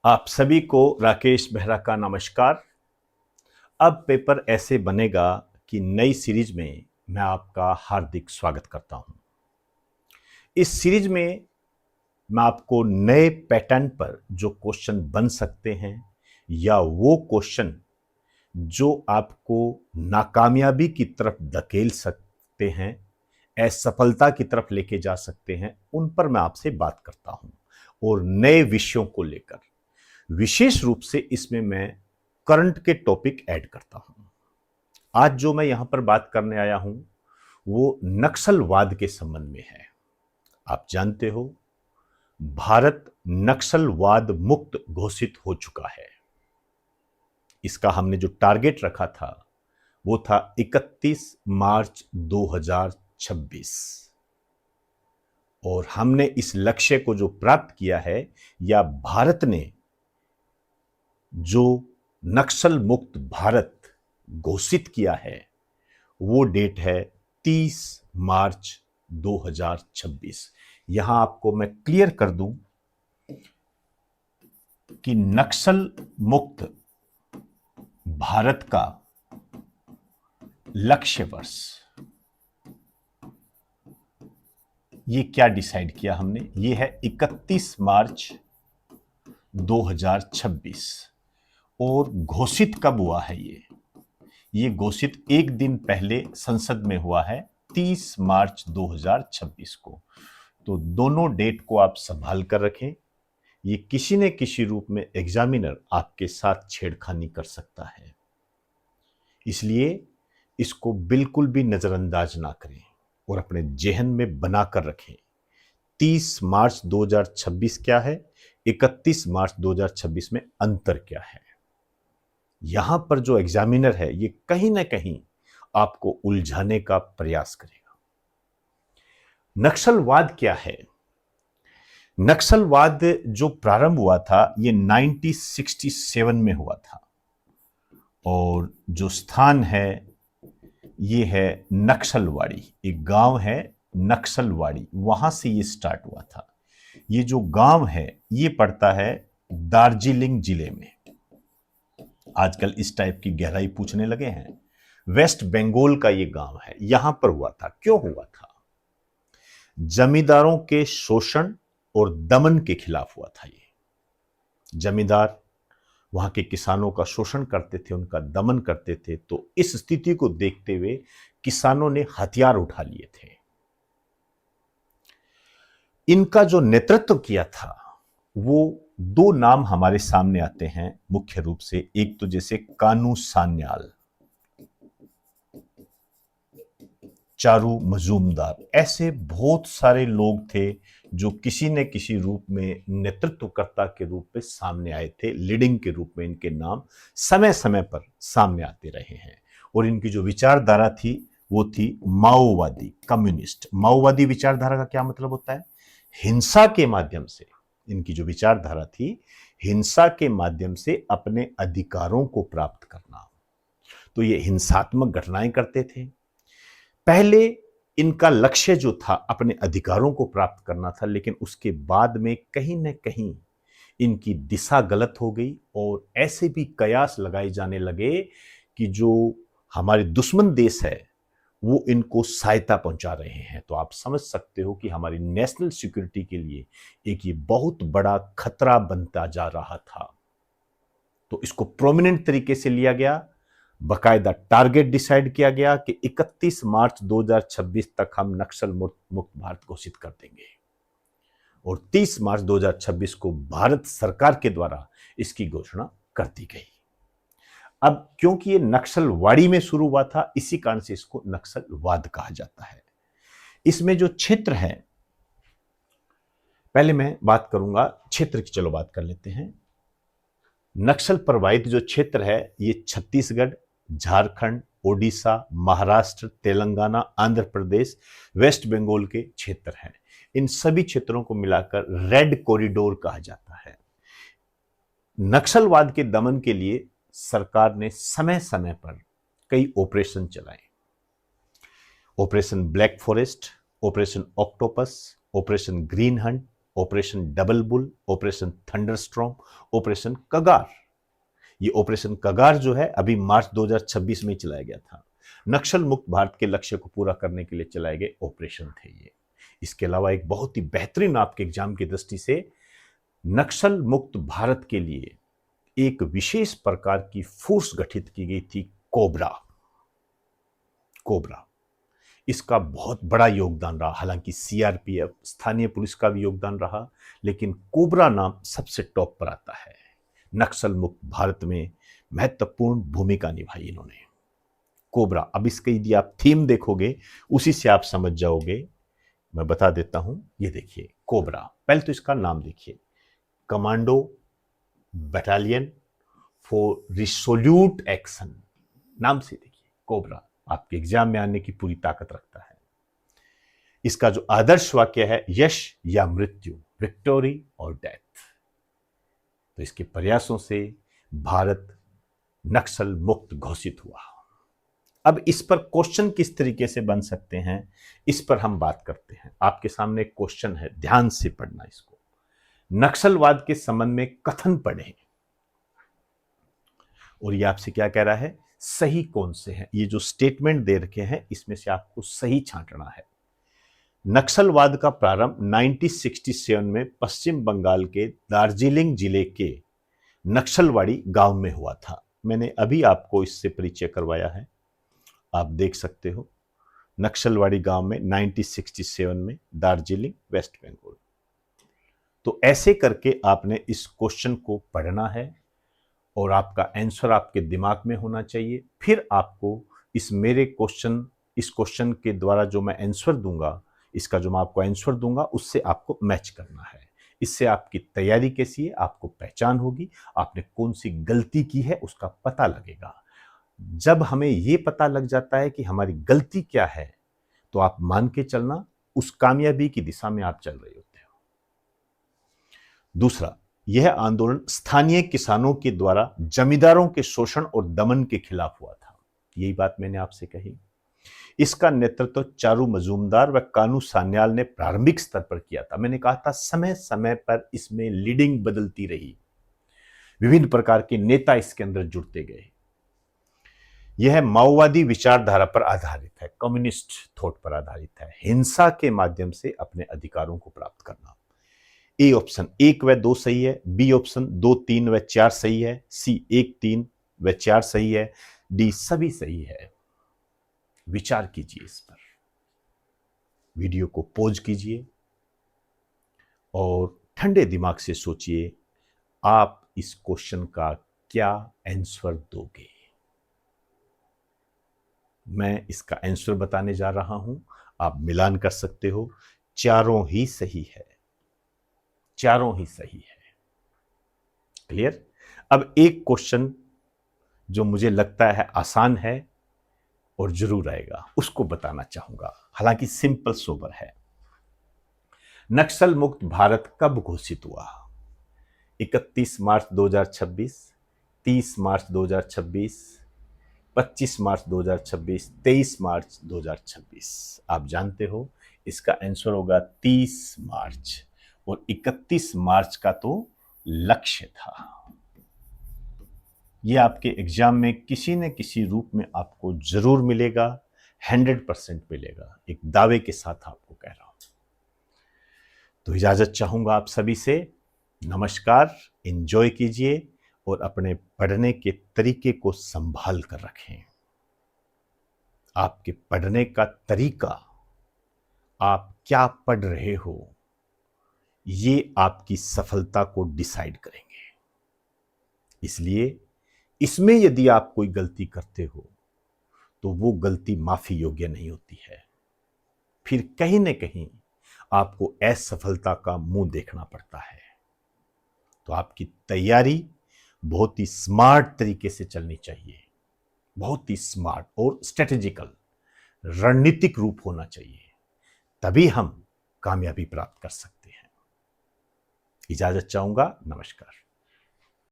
आप सभी को राकेश बेहरा का नमस्कार। अब पेपर ऐसे बनेगा कि नई सीरीज में मैं आपका हार्दिक स्वागत करता हूं। इस सीरीज में मैं आपको नए पैटर्न पर जो क्वेश्चन बन सकते हैं या वो क्वेश्चन जो आपको नाकामयाबी की तरफ धकेल सकते हैं, असफलता की तरफ लेके जा सकते हैं, उन पर मैं आपसे बात करता हूं और नए विषयों को लेकर विशेष रूप से इसमें मैं करंट के टॉपिक ऐड करता हूं। आज जो मैं यहां पर बात करने आया हूं वो नक्सलवाद के संबंध में है। आप जानते हो भारत नक्सलवाद मुक्त घोषित हो चुका है। इसका हमने जो टारगेट रखा था वो था 31 मार्च 2026 और हमने इस लक्ष्य को जो प्राप्त किया है या भारत ने जो नक्सल मुक्त भारत घोषित किया है वो डेट है 30 मार्च 2026। यहां आपको मैं क्लियर कर दूं कि नक्सल मुक्त भारत का लक्ष्य वर्ष ये क्या डिसाइड किया हमने, ये है 31 मार्च 2026 और घोषित कब हुआ है ये घोषित एक दिन पहले संसद में हुआ है 30 मार्च 2026 को। तो दोनों डेट को आप संभाल कर रखें। ये किसी न किसी रूप में एग्जामिनर आपके साथ छेड़खानी कर सकता है, इसलिए इसको बिल्कुल भी नजरअंदाज ना करें और अपने जेहन में बनाकर रखें। 30 मार्च 2026 क्या है, 31 मार्च 2026 में अंतर क्या है। यहां पर जो एग्जामिनर है ये कहीं ना कहीं आपको उलझाने का प्रयास करेगा। नक्सलवाद क्या है? नक्सलवाद जो प्रारंभ हुआ था ये 1967 में हुआ था और जो स्थान है ये है नक्सलवाड़ी, एक गांव है नक्सलवाड़ी, वहां से ये स्टार्ट हुआ था। ये जो गांव है ये पड़ता है दार्जिलिंग जिले में। आजकल इस टाइप की गहराई पूछने लगे हैं। वेस्ट बंगाल का ये गांव है, यहां पर हुआ था। क्यों हुआ था? जमींदारों के शोषण और दमन के खिलाफ हुआ था। ये जमींदार वहां के किसानों का शोषण करते थे, उनका दमन करते थे। तो इस स्थिति को देखते हुए किसानों ने हथियार उठा लिए थे। इनका जो नेतृत्व किया था वो दो नाम हमारे सामने आते हैं मुख्य रूप से। एक तो जैसे कानू सान्याल, चारू मजूमदार, ऐसे बहुत सारे लोग थे जो किसी न किसी रूप में नेतृत्वकर्ता के रूप में सामने आए थे। लीडिंग के रूप में इनके नाम समय समय पर सामने आते रहे हैं और इनकी जो विचारधारा थी वो थी माओवादी, कम्युनिस्ट। माओवादी विचारधारा का क्या मतलब होता है? हिंसा के माध्यम से, इनकी जो विचारधारा थी हिंसा के माध्यम से अपने अधिकारों को प्राप्त करना। तो ये हिंसात्मक घटनाएं करते थे। पहले इनका लक्ष्य जो था अपने अधिकारों को प्राप्त करना था, लेकिन उसके बाद में कहीं न कहीं इनकी दिशा गलत हो गई और ऐसे भी कयास लगाए जाने लगे कि जो हमारे दुश्मन देश है वो इनको सहायता पहुंचा रहे हैं। तो आप समझ सकते हो कि हमारी नेशनल सिक्योरिटी के लिए एक ये बहुत बड़ा खतरा बनता जा रहा था। तो इसको प्रोमिनेंट तरीके से लिया गया, बकायदा टारगेट डिसाइड किया गया कि 31 मार्च 2026 तक हम नक्सल मुक्त भारत घोषित कर देंगे और 30 मार्च 2026 को भारत सरकार के द्वारा इसकी घोषणा कर दी गई। अब क्योंकि ये नक्सलवाड़ी में शुरू हुआ था, इसी कारण से इसको नक्सलवाद कहा जाता है। इसमें जो क्षेत्र है, पहले मैं बात करूंगा क्षेत्र की, चलो बात कर लेते हैं। नक्सल प्रभावित जो क्षेत्र है ये छत्तीसगढ़, झारखंड, ओडिशा, महाराष्ट्र, तेलंगाना, आंध्र प्रदेश, वेस्ट बंगाल के क्षेत्र हैं। इन सभी क्षेत्रों को मिलाकर रेड कॉरिडोर कहा जाता है। नक्सलवाद के दमन के लिए सरकार ने समय समय पर कई ऑपरेशन चलाए। Operation black forest, operation octopus, operation green Hunt, operation double bull, operation thunderstorm, operation कगार। ये ऑपरेशन कगार जो है अभी मार्च 2026 में चलाया गया था। नक्सल मुक्त भारत के लक्ष्य को पूरा करने के लिए चलाए गए ऑपरेशन थे ये। इसके अलावा एक बहुत ही बेहतरीन आपके एग्जाम की दृष्टि से नक्सल मुक्त भारत के लिए एक विशेष प्रकार की फोर्स गठित की गई थी, कोबरा। कोबरा, इसका बहुत बड़ा योगदान रहा। हालांकि सीआरपीएफ, स्थानीय पुलिस का भी योगदान रहा, लेकिन कोबरा नाम सबसे टॉप पर आता है। नक्सल मुक्त भारत में महत्वपूर्ण भूमिका निभाई इन्होंने। कोबरा, अब इसके यदि आप थीम देखोगे उसी से आप समझ जाओगे। मैं बता देता हूं, ये देखिए कोबरा। पहले तो इसका नाम देखिए, कमांडो बटालियन फॉर रिसोल्यूट एक्शन। नाम से देखिए कोबरा आपके एग्जाम में आने की पूरी ताकत रखता है। इसका जो आदर्श वाक्य है, यश या मृत्यु, विक्टोरी और डेथ। तो इसके प्रयासों से भारत नक्सल मुक्त घोषित हुआ। अब इस पर क्वेश्चन किस तरीके से बन सकते हैं, इस पर हम बात करते हैं। आपके सामने एक क्वेश्चन है, ध्यान से पढ़ना इसको। नक्सलवाद के संबंध में कथन पढ़ें और ये आपसे क्या कह रहा है, सही कौन से हैं। ये जो स्टेटमेंट दे रखे हैं इसमें से आपको सही छांटना है। नक्सलवाद का प्रारंभ 1967 में पश्चिम बंगाल के दार्जिलिंग जिले के नक्सलवाड़ी गांव में हुआ था। मैंने अभी आपको इससे परिचय करवाया है, आप देख सकते हो। नक्सलवाड़ी गांव में 1967 में, दार्जिलिंग, वेस्ट बंगाल। तो ऐसे करके आपने इस क्वेश्चन को पढ़ना है और आपका आंसर आपके दिमाग में होना चाहिए। फिर आपको इस क्वेश्चन के द्वारा जो मैं आंसर दूंगा, इसका जो मैं आपको आंसर दूंगा उससे आपको मैच करना है। इससे आपकी तैयारी कैसी है, आपको पहचान होगी, आपने कौन सी गलती की है उसका पता लगेगा। जब हमें यह पता लग जाता है कि हमारी गलती क्या है, तो आप मान के चलना उस कामयाबी की दिशा में आप चल रहे होते हो। दूसरा, यह आंदोलन स्थानीय किसानों के द्वारा जमींदारों के शोषण और दमन के खिलाफ हुआ था। यही बात मैंने आपसे कही। इसका नेतृत्व चारू मजूमदार व कानू सान्याल ने प्रारंभिक स्तर पर किया था। मैंने कहा था समय समय पर इसमें लीडिंग बदलती रही, विभिन्न प्रकार के नेता इसके अंदर जुड़ते गए। यह माओवादी विचारधारा पर आधारित है, कम्युनिस्ट थॉट पर आधारित है। हिंसा के माध्यम से अपने अधिकारों को प्राप्त करना। ए ऑप्शन 1 व 2 सही है, बी ऑप्शन 2, 3 व 4 सही है, सी 1, 3 व 4 सही है, डी सभी सही है। विचार कीजिए इस पर, वीडियो को पॉज कीजिए और ठंडे दिमाग से सोचिए आप इस क्वेश्चन का क्या आंसर दोगे। मैं इसका आंसर बताने जा रहा हूं, आप मिलान कर सकते हो। चारों ही सही है, चारों ही सही है। क्लियर। अब एक क्वेश्चन जो मुझे लगता है आसान है और जरूर आएगा, उसको बताना चाहूंगा। हालांकि सिंपल सोबर है। नक्सल मुक्त भारत कब घोषित हुआ? 31 मार्च 2026, 30 मार्च 2026, 25 मार्च 2026, 23 मार्च 2026। आप जानते हो इसका आंसर होगा 30 मार्च, और 31 मार्च का तो लक्ष्य था। यह आपके एग्जाम में किसी न किसी रूप में आपको जरूर मिलेगा, 100% मिलेगा। एक दावे के साथ आपको कह रहा हूं। तो इजाजत चाहूंगा आप सभी से। नमस्कार, एंजॉय कीजिए और अपने पढ़ने के तरीके को संभाल कर रखें। आपके पढ़ने का तरीका, आप क्या पढ़ रहे हो, ये आपकी सफलता को डिसाइड करेंगे। इसलिए इसमें यदि आप कोई गलती करते हो तो वो गलती माफी योग्य नहीं होती है। फिर कहीं न कहीं आपको असफलता का मुंह देखना पड़ता है। तो आपकी तैयारी बहुत ही स्मार्ट तरीके से चलनी चाहिए, बहुत ही स्मार्ट और स्ट्रेटेजिकल, रणनीतिक रूप होना चाहिए। तभी हम कामयाबी प्राप्त कर सकते हैं। इजाजत चाहूंगा। नमस्कार।